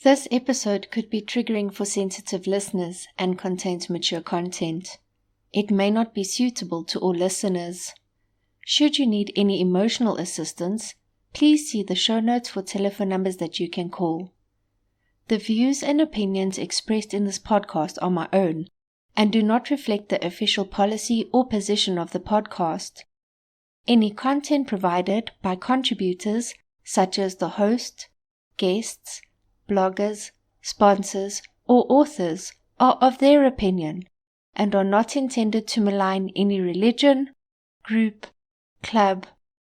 This episode could be triggering for sensitive listeners and contains mature content. It may not be suitable to all listeners. Should you need any emotional assistance, please see the show notes for telephone numbers that you can call. The views and opinions expressed in this podcast are my own and do not reflect the official policy or position of the podcast. Any content provided by contributors such as the host, guests, bloggers, sponsors, or authors are of their opinion and are not intended to malign any religion, group, club,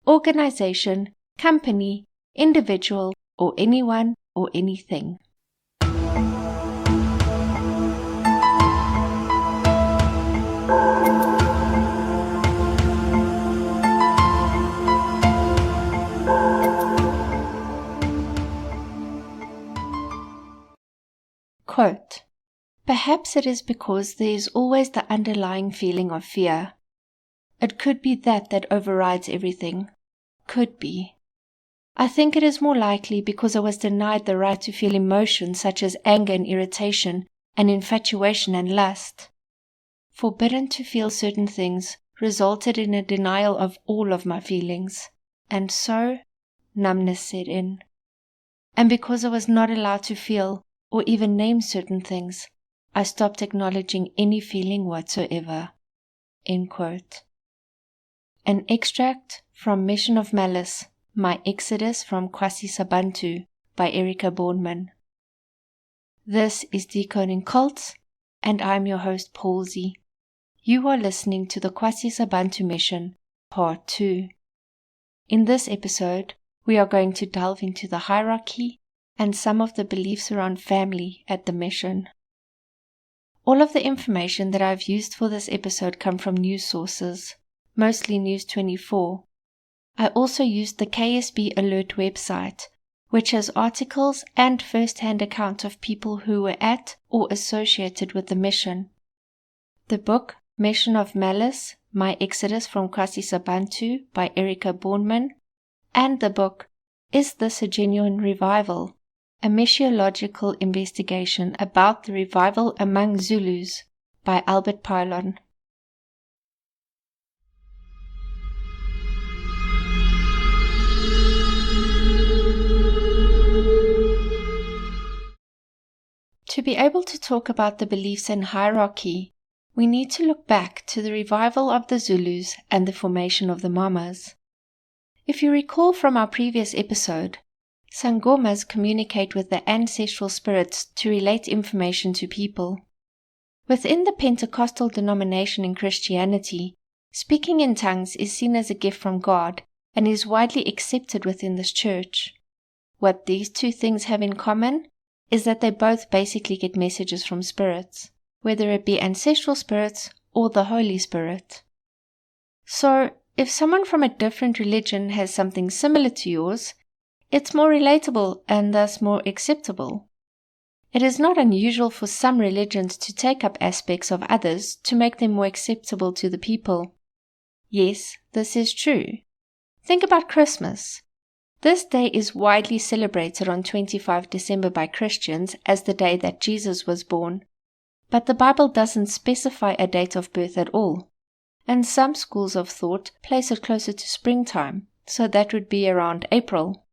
organization, company, individual, or anyone or anything. Quote, "Perhaps it is because there is always the underlying feeling of fear. It could be that overrides everything. Could be. I think it is more likely because I was denied the right to feel emotions such as anger and irritation and infatuation and lust. Forbidden to feel certain things resulted in a denial of all of my feelings, and so numbness set in. And because I was not allowed to feel or even name certain things, I stopped acknowledging any feeling whatsoever." End quote. An extract from Mission of Malice, My Exodus from Kwasizabantu by Erica Bourneman. This is Decoding Cults, and I'm your host Paulsy. You are listening to the Kwasizabantu Mission, Part 2. In this episode, we are going to delve into the hierarchy and some of the beliefs around family at the mission. All of the information that I've used for this episode come from news sources, mostly News 24. I also used the KSB Alert website, which has articles and first-hand accounts of people who were at or associated with the mission. The book Mission of Malice, My Exodus from Kwasizabantu by Erica Bourneman, and the book Is This a Genuine Revival? A Missiological Investigation About the Revival Among Zulus by Albert Pylon. To be able to talk about the beliefs and hierarchy, we need to look back to the revival of the Zulus and the formation of the Mamas. If you recall from our previous episode, Sangomas communicate with the ancestral spirits to relate information to people. Within the Pentecostal denomination in Christianity, speaking in tongues is seen as a gift from God and is widely accepted within this church. What these two things have in common is that they both basically get messages from spirits, whether it be ancestral spirits or the Holy Spirit. So, if someone from a different religion has something similar to yours, it's more relatable and thus more acceptable. It is not unusual for some religions to take up aspects of others to make them more acceptable to the people. Yes, this is true. Think about Christmas. This day is widely celebrated on 25 December by Christians as the day that Jesus was born. But the Bible doesn't specify a date of birth at all, and some schools of thought place it closer to springtime, so that would be around April.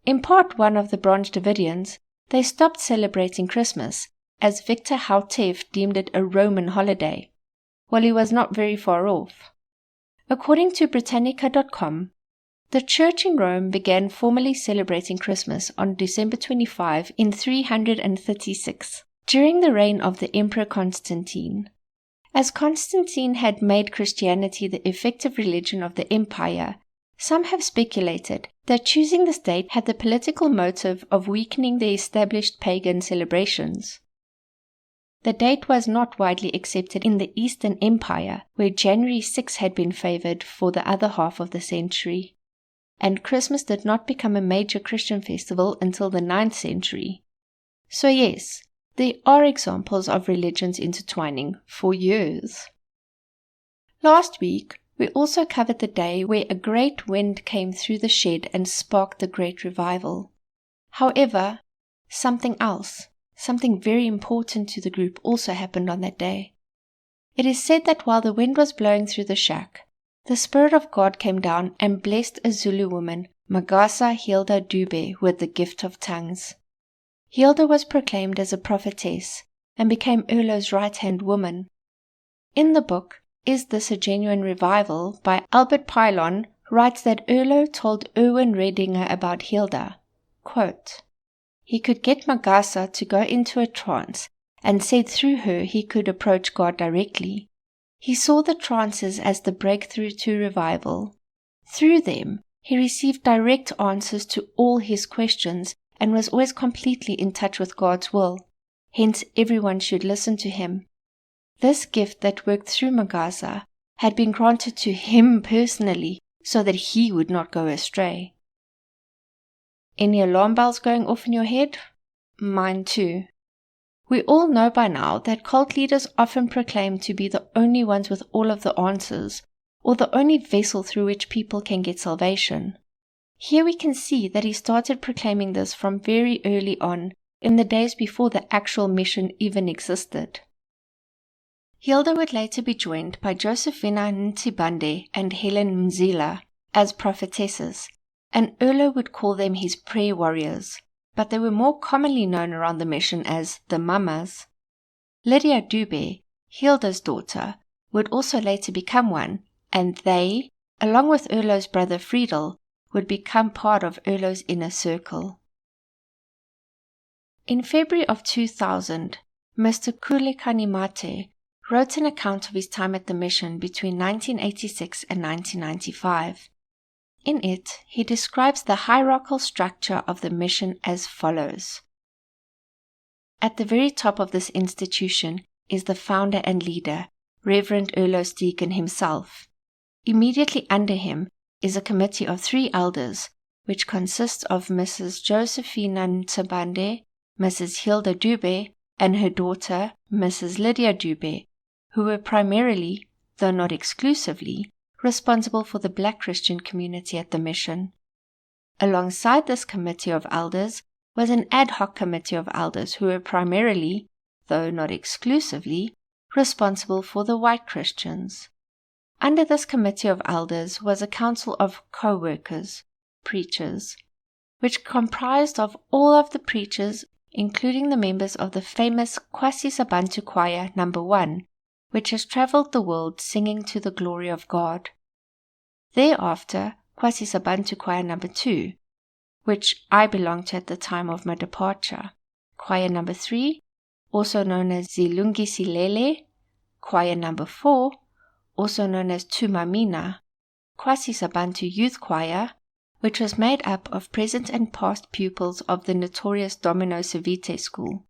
In part 1 of the Bronze Davidians, they stopped celebrating Christmas as Victor Houteff deemed it a Roman holiday, while he was not very far off. According to Britannica.com, the Church in Rome began formally celebrating Christmas on December 25 in 336, during the reign of the Emperor Constantine. As Constantine had made Christianity the effective religion of the empire, some have speculated that choosing this date had the political motive of weakening the established pagan celebrations. The date was not widely accepted in the Eastern Empire, where January 6 had been favored for the other half of the century, and Christmas did not become a major Christian festival until the 9th century. So yes, there are examples of religions intertwining for years. Last week, we also covered the day where a great wind came through the shed and sparked the Great Revival. However, something else, something very important to the group also happened on that day. It is said that while the wind was blowing through the shack, the Spirit of God came down and blessed a Zulu woman, Magasa Hilda Dube, with the gift of tongues. Hilda was proclaimed as a prophetess and became Erlo's right-hand woman. In the book, Is This a Genuine Revival? By Albert Pylon, writes that Erlo told Erwin Redinger about Hilda. Quote, he could get Magasa to go into a trance and said through her he could approach God directly. He saw the trances as the breakthrough to revival. Through them, he received direct answers to all his questions and was always completely in touch with God's will. Hence, everyone should listen to him. This gift that worked through Magasa had been granted to him personally so that he would not go astray. Any alarm bells going off in your head? Mine too. We all know by now that cult leaders often proclaim to be the only ones with all of the answers, or the only vessel through which people can get salvation. Here we can see that he started proclaiming this from very early on, in the days before the actual mission even existed. Hilda would later be joined by Josephina Ntibande and Helen Mzila as prophetesses, and Erlo would call them his prayer warriors, but they were more commonly known around the mission as the Mamas. Lydia Dube, Hilda's daughter, would also later become one, and they, along with Erlo's brother Friedel, would become part of Erlo's inner circle. In February of 2000, Mr. Kulekanimate wrote an account of his time at the mission between 1986 and 1995. In it, he describes the hierarchical structure of the mission as follows. At the very top of this institution is the founder and leader, Reverend Erlo Stegen himself. Immediately under him is a committee of 3 elders, which consists of Mrs. Josephina Ntsabande, Mrs. Hilda Dube, and her daughter, Mrs. Lydia Dube, who were primarily, though not exclusively, responsible for the Black Christian community at the mission. Alongside this committee of elders was an ad hoc committee of elders who were primarily, though not exclusively, responsible for the white Christians. Under this committee of elders was a council of co-workers, preachers, which comprised of all of the preachers, including the members of the famous Kwasizabantu choir No. 1, which has travelled the world singing to the glory of God. Thereafter, Kwasizabantu choir No. 2, which I belonged to at the time of my departure. Choir No. 3, also known as Zilungi Silele. Choir No. 4, also known as Tumamina. Kwasizabantu Youth Choir, which was made up of present and past pupils of the notorious Domino Savite school.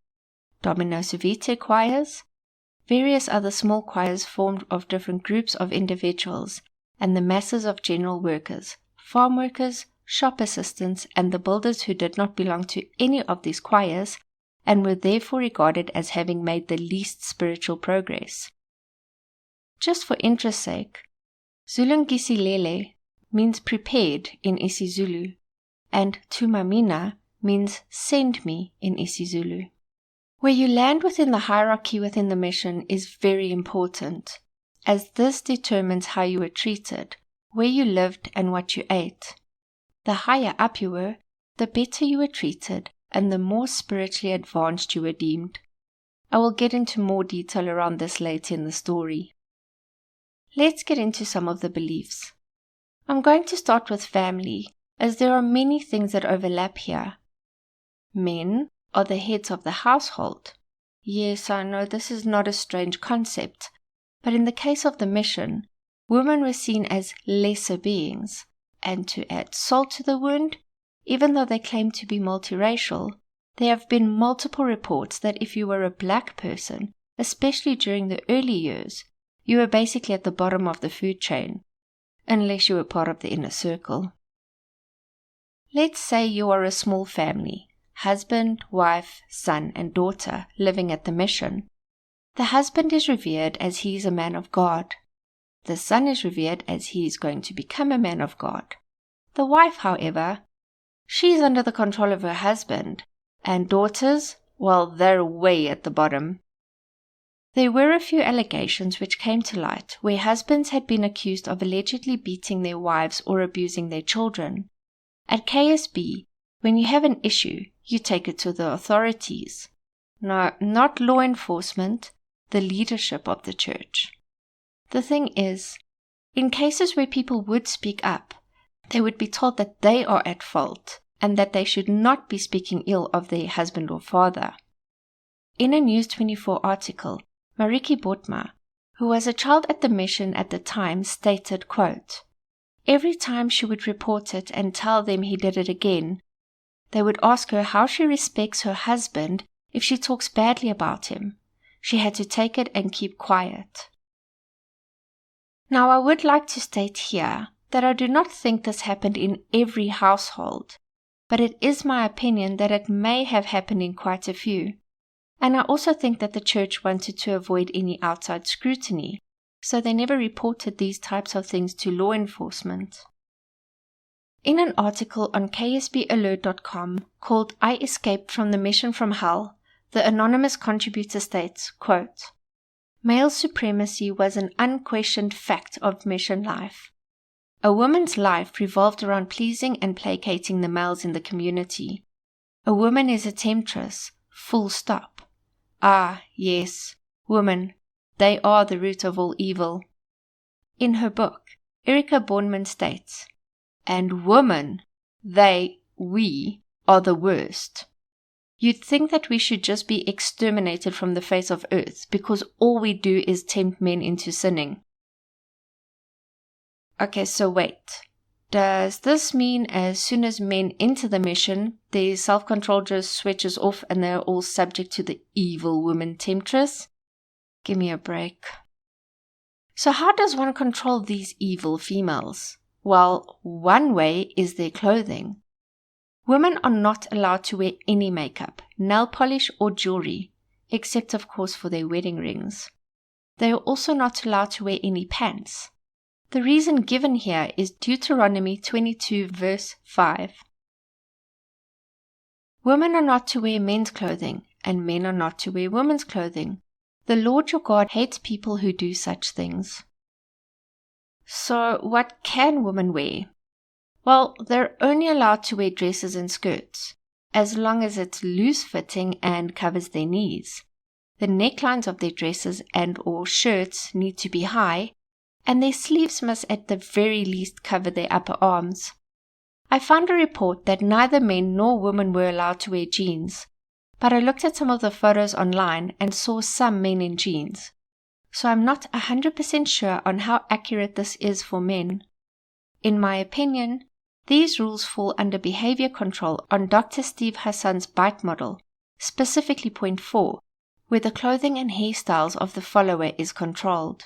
Domino Savite choirs, various other small choirs formed of different groups of individuals, and the masses of general workers, farm workers, shop assistants, and the builders who did not belong to any of these choirs, and were therefore regarded as having made the least spiritual progress. Just for interest's sake, Zulungisilele means prepared in isiZulu, and Tumamina means send me in isiZulu. Where you land within the hierarchy within the mission is very important, as this determines how you were treated, where you lived, and what you ate. The higher up you were, the better you were treated, and the more spiritually advanced you were deemed. I will get into more detail around this later in the story. Let's get into some of the beliefs. I'm going to start with family, as there are many things that overlap here. Men are the heads of the household. Yes, I know this is not a strange concept, but in the case of the mission, women were seen as lesser beings, and to add salt to the wound, even though they claim to be multiracial, there have been multiple reports that if you were a black person, especially during the early years, you were basically at the bottom of the food chain, unless you were part of the inner circle. Let's say you are a small family, husband, wife, son, and daughter living at the mission. The husband is revered as he is a man of God. The son is revered as he is going to become a man of God. The wife, however, she is under the control of her husband, And daughters, well, they're way at the bottom. There were a few allegations which came to light where husbands had been accused of allegedly beating their wives or abusing their children. At KSB, when you have an issue, you take it to the authorities. No, not law enforcement, the leadership of the church. The thing is, in cases where people would speak up, they would be told that they are at fault and that they should not be speaking ill of their husband or father. In a News 24 article, Mariki Botma, who was a child at the mission at the time, stated, quote, "Every time she would report it and tell them he did it again, they would ask her how she respects her husband if she talks badly about him. She had to take it and keep quiet." Now, I would like to state here that I do not think this happened in every household, but it is my opinion that it may have happened in quite a few. And I also think that the church wanted to avoid any outside scrutiny, so they never reported these types of things to law enforcement. In an article on ksbalert.com called "I Escaped from the Mission from Hell," the anonymous contributor states, quote, "Male supremacy was an unquestioned fact of mission life. A woman's life revolved around pleasing and placating the males in the community. A woman is a temptress, full stop. Ah, yes, women, they are the root of all evil." In her book, Erika Bornman states, "And women, we, are the worst. You'd think that we should just be exterminated from the face of earth because all we do is tempt men into sinning." Okay, so wait. Does this mean as soon as men enter the mission, their self-control just switches off and they're all subject to the evil woman temptress? Give me a break. So how does one control these evil females? Well, one way is their clothing. Women are not allowed to wear any makeup, nail polish or jewelry, except of course for their wedding rings. They are also not allowed to wear any pants. The reason given here is Deuteronomy 22 verse 5. Women are not to wear men's clothing, and men are not to wear women's clothing. The Lord your God hates people who do such things. So what can women wear? Well, they're only allowed to wear dresses and skirts, as long as it's loose-fitting and covers their knees. The necklines of their dresses and or shirts need to be high, and their sleeves must at the very least cover their upper arms. I found a report that neither men nor women were allowed to wear jeans, but I looked at some of the photos online and saw some men in jeans, so I'm not 100% sure on how accurate this is for men. In my opinion, these rules fall under behavior control on Dr. Steve Hassan's bite model, specifically point 4, where the clothing and hairstyles of the follower is controlled.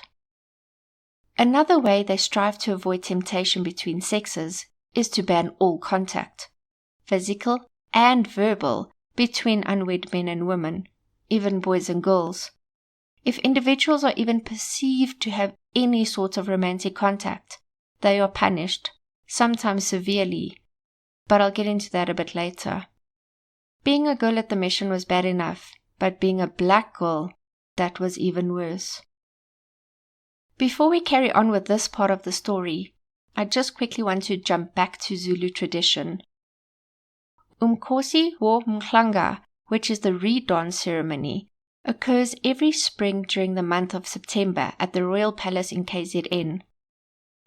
Another way they strive to avoid temptation between sexes is to ban all contact, physical and verbal, between unwed men and women, even boys and girls. If individuals are even perceived to have any sort of romantic contact, they are punished, sometimes severely, but I'll get into that a bit later. Being a girl at the mission was bad enough, but being a black girl, that was even worse. Before we carry on with this part of the story, I just quickly want to jump back to Zulu tradition. Umkhosi wo Mhlanga, which is the reed dance ceremony, occurs every spring during the month of September at the Royal Palace in KZN.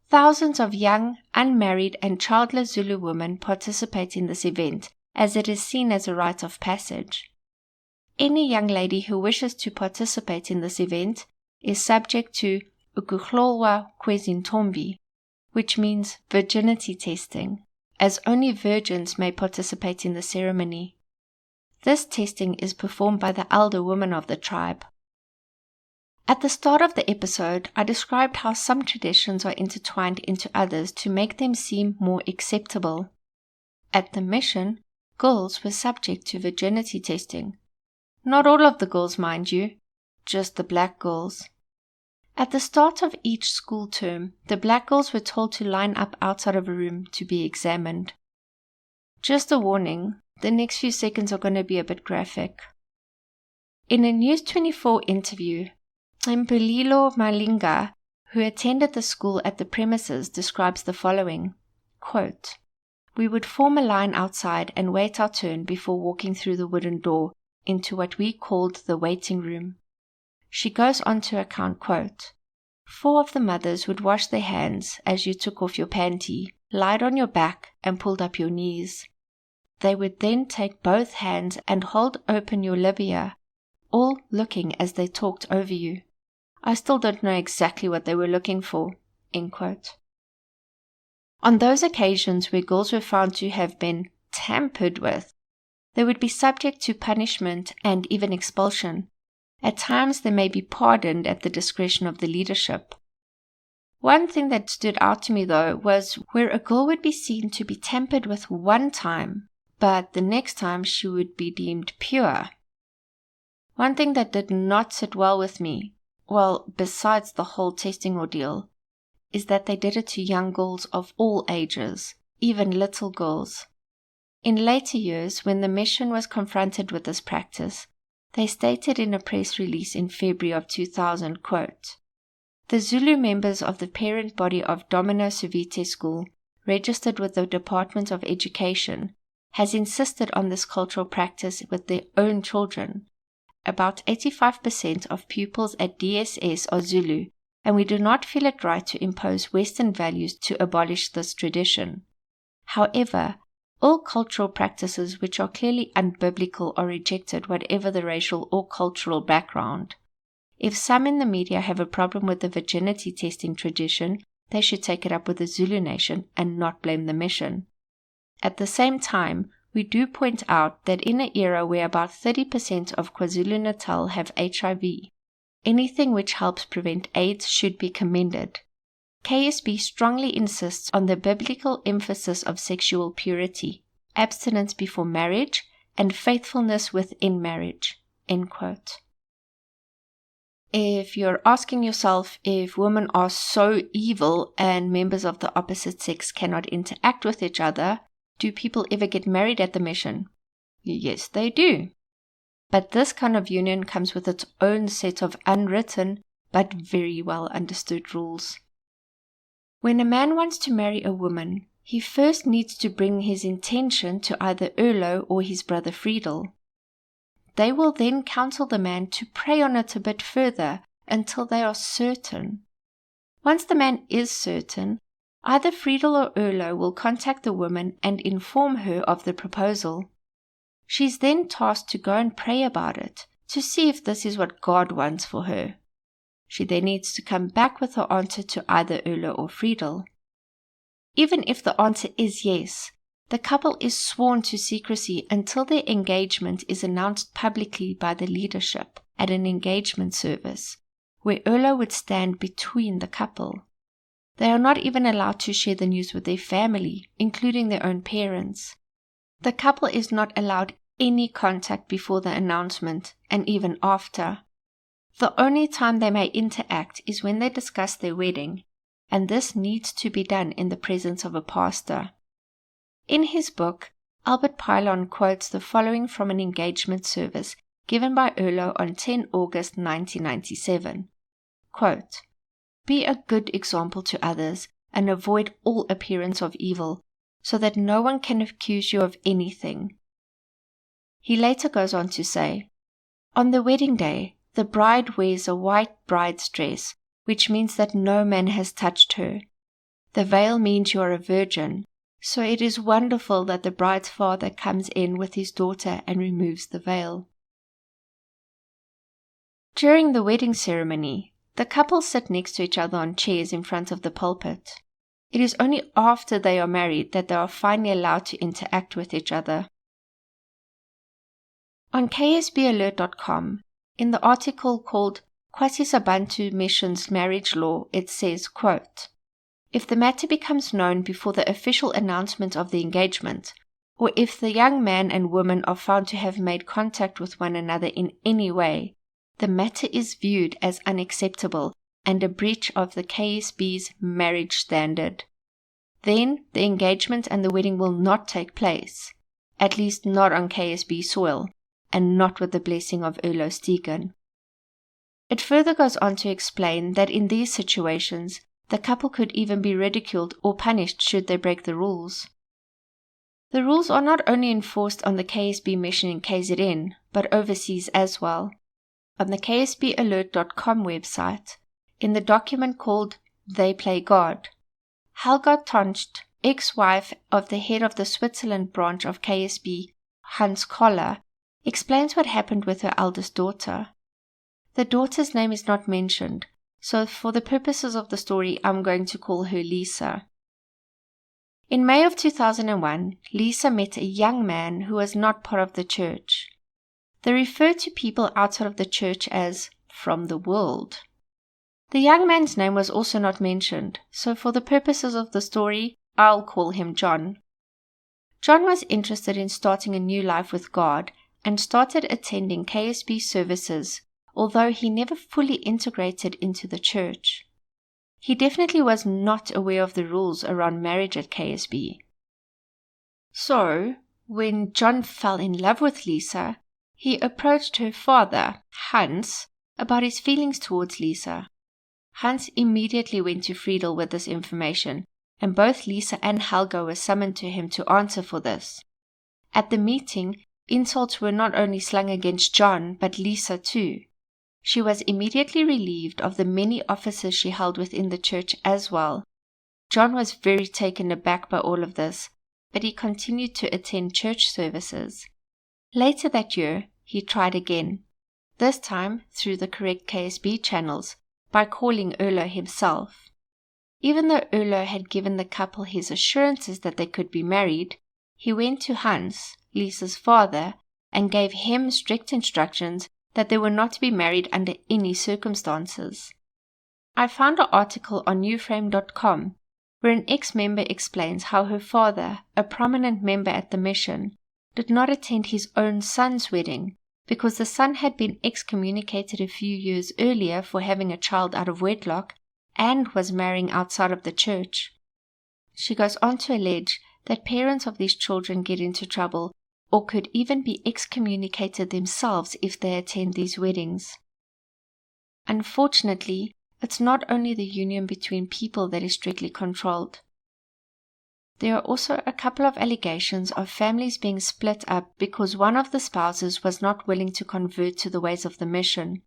Thousands of young, unmarried and childless Zulu women participate in this event, as it is seen as a rite of passage. Any young lady who wishes to participate in this event is subject to ukuhlolwa kwezintombi, which means virginity testing, as only virgins may participate in the ceremony. This testing is performed by the elder women of the tribe. At the start of the episode, I described how some traditions are intertwined into others to make them seem more acceptable. At the mission, girls were subject to virginity testing. Not all of the girls, mind you, just the black girls. At the start of each school term, the black girls were told to line up outside of a room to be examined. Just a warning, the next few seconds are going to be a bit graphic. In a News 24 interview, Mpililo Malinga, who attended the school at the premises, describes the following, quote, "We would form a line outside and wait our turn before walking through the wooden door into what we called the waiting room." She goes on to account, quote, "4 of the mothers would wash their hands as you took off your panty, lied on your back and pulled up your knees. They would then take both hands and hold open your labia, all looking as they talked over you. I still don't know exactly what they were looking for." End quote. On those occasions where girls were found to have been tampered with, they would be subject to punishment and even expulsion. At times they may be pardoned at the discretion of the leadership. One thing that stood out to me though was where a girl would be seen to be tampered with one time, but the next time she would be deemed pure. One thing that did not sit well with me, well, besides the whole testing ordeal, is that they did it to young girls of all ages, even little girls. In later years, when the mission was confronted with this practice, they stated in a press release in February of 2000, quote, "The Zulu members of the parent body of Domino Savite School, registered with the Department of Education, has insisted on this cultural practice with their own children. About 85% of pupils at DSS are Zulu, and we do not feel it right to impose Western values to abolish this tradition. However, all cultural practices which are clearly unbiblical are rejected, whatever the racial or cultural background. If some in the media have a problem with the virginity testing tradition, they should take it up with the Zulu nation and not blame the mission. At the same time, we do point out that in an era where about 30% of KwaZulu-Natal have HIV, anything which helps prevent AIDS should be commended. KSB strongly insists on the biblical emphasis of sexual purity, abstinence before marriage, and faithfulness within marriage." End quote. If you're asking yourself if women are so evil and members of the opposite sex cannot interact with each other, do people ever get married at the mission? Yes, they do. But this kind of union comes with its own set of unwritten but very well understood rules. When a man wants to marry a woman, he first needs to bring his intention to either Erlo or his brother Friedel. They will then counsel the man to pray on it a bit further until they are certain. Once the man is certain, either Friedel or Erlo will contact the woman and inform her of the proposal. She's then tasked to go and pray about it, to see if this is what God wants for her. She then needs to come back with her answer to either Erlo or Friedel. Even if the answer is yes, the couple is sworn to secrecy until their engagement is announced publicly by the leadership at an engagement service, where Erlo would stand between the couple. They are not even allowed to share the news with their family, including their own parents. The couple is not allowed any contact before the announcement and even after. The only time they may interact is when they discuss their wedding, and this needs to be done in the presence of a pastor. In his book, Albert Pylon quotes the following from an engagement service given by Erlo on 10 August 1997. Quote, "Be a good example to others and avoid all appearance of evil, so that no one can accuse you of anything." He later goes on to say, "On the wedding day, the bride wears a white bride's dress, which means that no man has touched her. The veil means you are a virgin, so it is wonderful that the bride's father comes in with his daughter and removes the veil." During the wedding ceremony, the couple sit next to each other on chairs in front of the pulpit. It is only after they are married that they are finally allowed to interact with each other. On ksbalert.com, in the article called Kwasizabantu Mission's Marriage Law, it says, quote, "If the matter becomes known before the official announcement of the engagement, or if the young man and woman are found to have made contact with one another in any way, the matter is viewed as unacceptable and a breach of the KSB's marriage standard. Then the engagement and the wedding will not take place, at least not on KSB soil, and not with the blessing of Erlo Stegen. It further goes on to explain that in these situations, the couple could even be ridiculed or punished should they break the rules. The rules are not only enforced on the KSB mission in KZN, but overseas as well. On the ksbalert.com website, in the document called They Play God, Helga Toncht, ex-wife of the head of the Switzerland branch of KSB, Hans Koller, explains what happened with her eldest daughter. The daughter's name is not mentioned, so for the purposes of the story, I'm going to call her Lisa. In May of 2001, Lisa met a young man who was not part of the church. They refer to people outside of the church as from the world. The young man's name was also not mentioned, so for the purposes of the story, I'll call him John. John was interested in starting a new life with God and started attending KSB services, although he never fully integrated into the church. He definitely was not aware of the rules around marriage at KSB. So, when John fell in love with Lisa, he approached her father, Hans, about his feelings towards Lisa. Hans immediately went to Friedel with this information, and both Lisa and Helga were summoned to him to answer for this. At the meeting, insults were not only slung against John, but Lisa too. She was immediately relieved of the many offices she held within the church as well. John was very taken aback by all of this, but he continued to attend church services. Later that year, he tried again, this time through the correct KSB channels, by calling Erlo himself. Even though Erlo had given the couple his assurances that they could be married, he went to Hans, Lisa's father, and gave him strict instructions that they were not to be married under any circumstances. I found an article on newframe.com where an ex-member explains how her father, a prominent member at the mission, did not attend his own son's wedding because the son had been excommunicated a few years earlier for having a child out of wedlock and was marrying outside of the church. She goes on to allege that parents of these children get into trouble or could even be excommunicated themselves if they attend these weddings. Unfortunately, it's not only the union between people that is strictly controlled. There are also a couple of allegations of families being split up because one of the spouses was not willing to convert to the ways of the mission.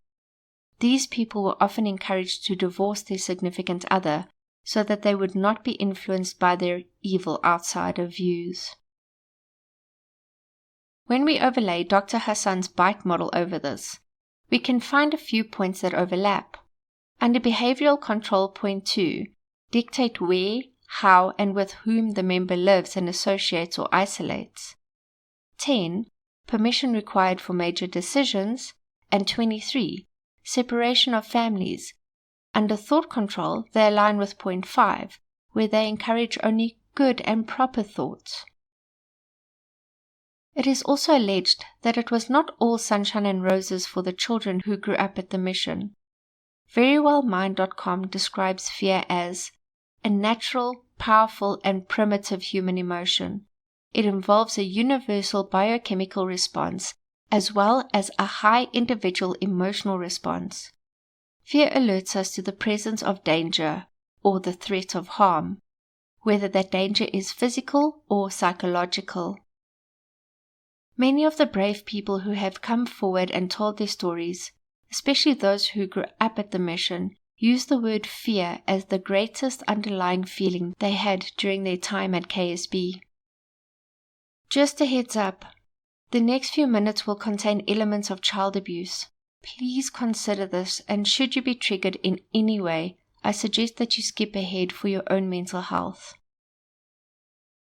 These people were often encouraged to divorce their significant other so that they would not be influenced by their evil outsider views. When we overlay Dr. Hassan's bite model over this, we can find a few points that overlap. Under Behavioral Control Point 2, dictate where, how, and with whom the member lives and associates or isolates. 10. Permission required for major decisions. And 23. Separation of families. Under Thought Control, they align with Point 5, where they encourage only good and proper thoughts. It is also alleged that it was not all sunshine and roses for the children who grew up at the mission. VerywellMind.com describes fear as a natural, powerful, and primitive human emotion. It involves a universal biochemical response as well as a high individual emotional response. Fear alerts us to the presence of danger or the threat of harm, whether that danger is physical or psychological. Many of the brave people who have come forward and told their stories, especially those who grew up at the mission, use the word fear as the greatest underlying feeling they had during their time at KSB. Just a heads up, the next few minutes will contain elements of child abuse. Please consider this, and should you be triggered in any way, I suggest that you skip ahead for your own mental health.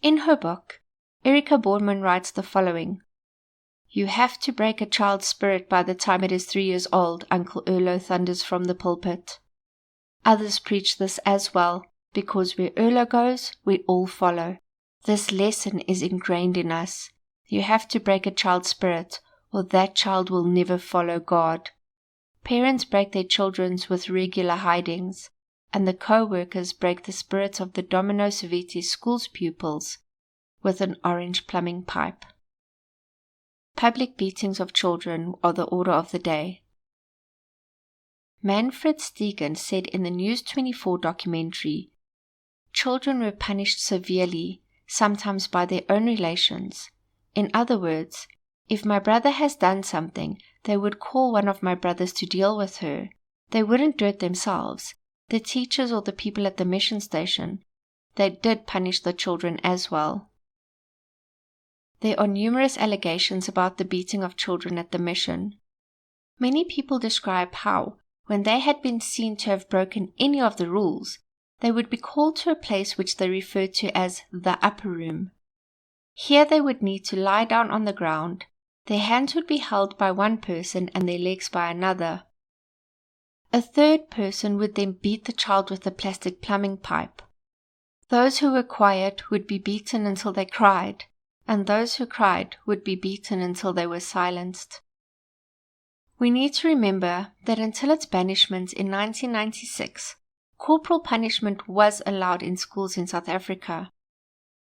In her book, Erika Boorman writes the following: "You have to break a child's spirit by the time it is 3 years old," Uncle Erlo thunders from the pulpit. Others preach this as well, because where Erlo goes, we all follow. This lesson is ingrained in us. You have to break a child's spirit, or that child will never follow God. Parents break their children's with regular hidings, and the co-workers break the spirits of the Domino Saviti school's pupils with an orange plumbing pipe. public beatings of children are the order of the day. Manfred Stegen said in the News 24 documentary, "Children were punished severely, sometimes by their own relations. In other words, if my brother has done something, they would call one of my brothers to deal with her. They wouldn't do it themselves. The teachers or the people at the mission station, they did punish the children as well." There are numerous allegations about the beating of children at the mission. Many people describe how, when they had been seen to have broken any of the rules, they would be called to a place which they referred to as the upper room. Here they would need to lie down on the ground. Their hands would be held by one person and their legs by another. A third person would then beat the child with a plastic plumbing pipe. Those who were quiet would be beaten until they cried, and those who cried would be beaten until they were silenced. We need to remember that until its banishment in 1996, corporal punishment was allowed in schools in South Africa.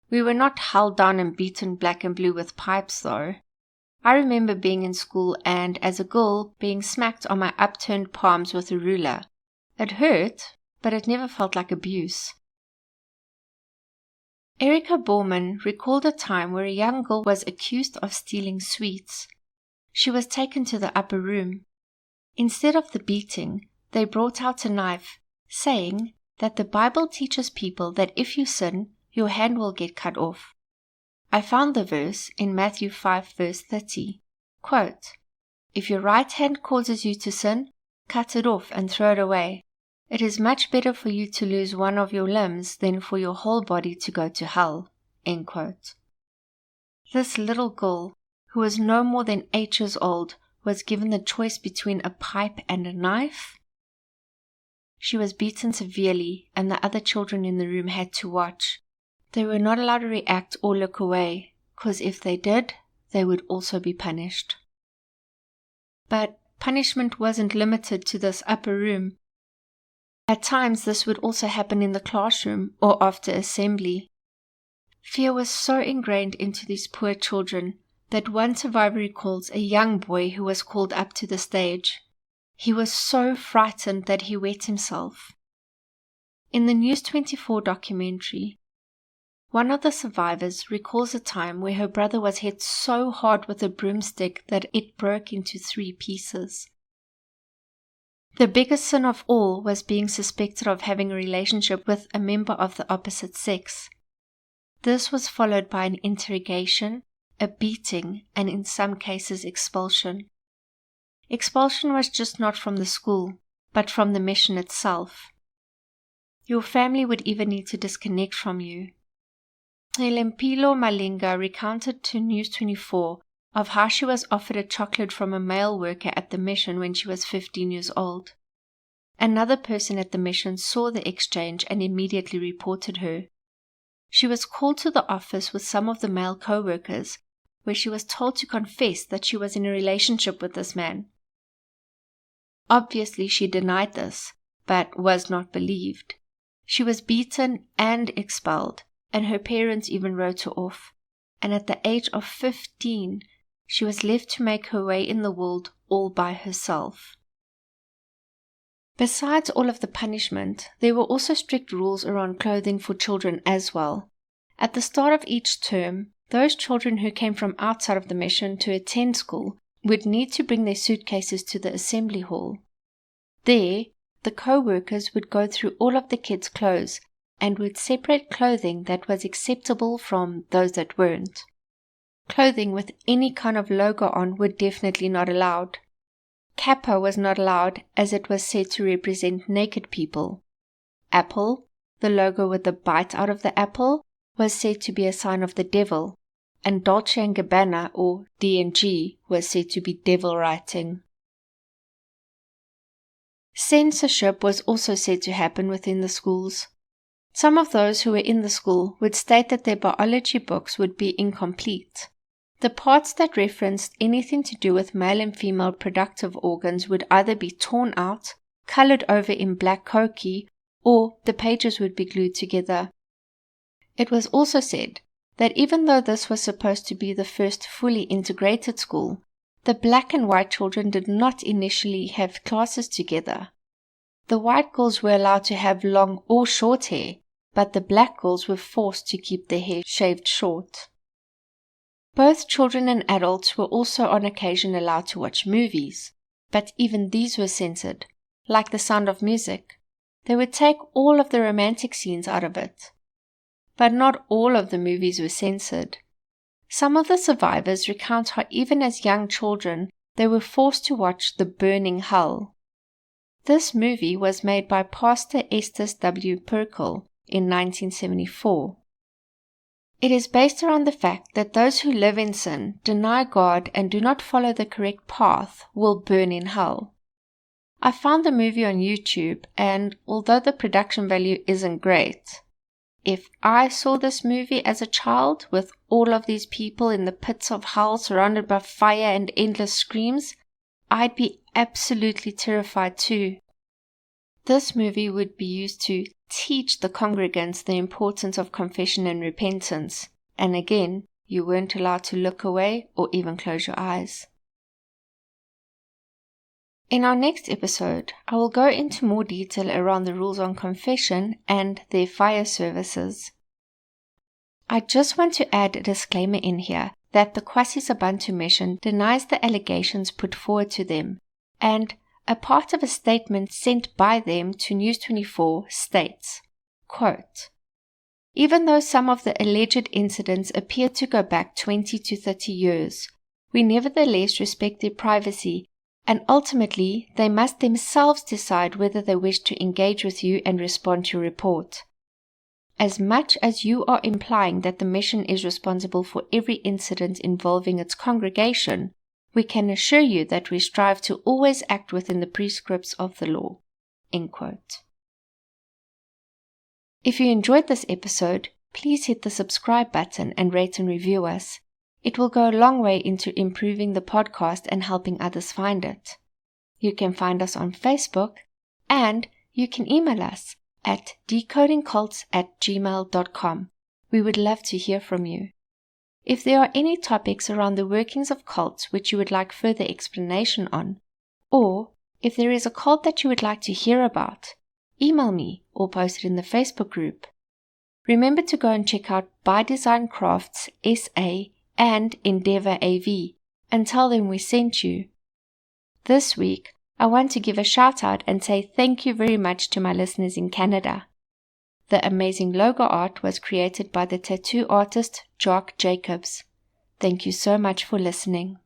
We were not held down and beaten black and blue with pipes though. I remember being in school and, as a girl, being smacked on my upturned palms with a ruler. It hurt, but it never felt like abuse. Erica Borman recalled a time where a young girl was accused of stealing sweets. She was taken to the upper room. Instead of the beating, they brought out a knife, saying that the Bible teaches people that if you sin, your hand will get cut off. I found the verse in Matthew 5 verse 30. Quote, "If your right hand causes you to sin, cut it off and throw it away. It is much better for you to lose one of your limbs than for your whole body to go to hell." End quote. This little girl, who was no more than 8 years old, was given the choice between a pipe and a knife. She was beaten severely, and the other children in the room had to watch. They were not allowed to react or look away, because if they did, they would also be punished. But punishment wasn't limited to this upper room. At times this would also happen in the classroom or after assembly. Fear was so ingrained into these poor children that one survivor recalls a young boy who was called up to the stage. He was so frightened that he wet himself. In the News 24 documentary, one of the survivors recalls a time where her brother was hit so hard with a broomstick that it broke into 3 pieces. The biggest sin of all was being suspected of having a relationship with a member of the opposite sex. This was followed by an interrogation, a beating, and in some cases expulsion. Expulsion was just not from the school, but from the mission itself. Your family would even need to disconnect from you. Helempilo Malinga recounted to News 24 of how she was offered a chocolate from a male worker at the mission when she was 15 years old. Another person at the mission saw the exchange and immediately reported her. She was called to the office with some of the male co-workers, where she was told to confess that she was in a relationship with this man. Obviously she denied this, but was not believed. She was beaten and expelled, and her parents even wrote her off. And at the age of 15, she was left to make her way in the world all by herself. Besides all of the punishment, there were also strict rules around clothing for children as well. At the start of each term, those children who came from outside of the mission to attend school would need to bring their suitcases to the assembly hall. There, the co-workers would go through all of the kids' clothes and would separate clothing that was acceptable from those that weren't. Clothing with any kind of logo on were definitely not allowed. Kappa was not allowed as it was said to represent naked people. Apple, the logo with the bite out of the apple, was said to be a sign of the devil, and Dolce & Gabbana, or D&G, was said to be devil writing. Censorship was also said to happen within the schools. Some of those who were in the school would state that their biology books would be incomplete. The parts that referenced anything to do with male and female productive organs would either be torn out, colored over in black koki, or the pages would be glued together. It was also said that even though this was supposed to be the first fully integrated school, the black and white children did not initially have classes together. The white girls were allowed to have long or short hair, but the black girls were forced to keep their hair shaved short. Both children and adults were also on occasion allowed to watch movies, but even these were censored, like The Sound of Music. They would take all of the romantic scenes out of it. But not all of the movies were censored. Some of the survivors recount how even as young children they were forced to watch The Burning Hell. This movie was made by Pastor Estes W. Perkel in 1974. It is based around the fact that those who live in sin, deny God, and do not follow the correct path will burn in hell. I found the movie on YouTube, and although the production value isn't great, if I saw this movie as a child with all of these people in the pits of hell surrounded by fire and endless screams, I'd be absolutely terrified too. This movie would be used to teach the congregants the importance of confession and repentance, and again, you weren't allowed to look away or even close your eyes. In our next episode, I will go into more detail around the rules on confession and their fire services. I just want to add a disclaimer in here that the Kwasizabantu mission denies the allegations put forward to them, and a part of a statement sent by them to News 24 states, quote, "Even though some of the alleged incidents appear to go back 20 to 30 years, we nevertheless respect their privacy, and ultimately they must themselves decide whether they wish to engage with you and respond to your report. As much as you are implying that the mission is responsible for every incident involving its congregation, we can assure you that we strive to always act within the prescripts of the law." End quote. If you enjoyed this episode, please hit the subscribe button and rate and review us. It will go a long way into improving the podcast and helping others find it. You can find us on Facebook, and you can email us at decodingcults@gmail.com. We would love to hear from you. If there are any topics around the workings of cults which you would like further explanation on, or if there is a cult that you would like to hear about, email me or post it in the Facebook group. Remember to go and check out bydesigncraftssa and Endeavour AV and tell them we sent you. This week, I want to give a shout out and say thank you very much to my listeners in Canada. The amazing logo art was created by the tattoo artist Jock Jacobs. Thank you so much for listening.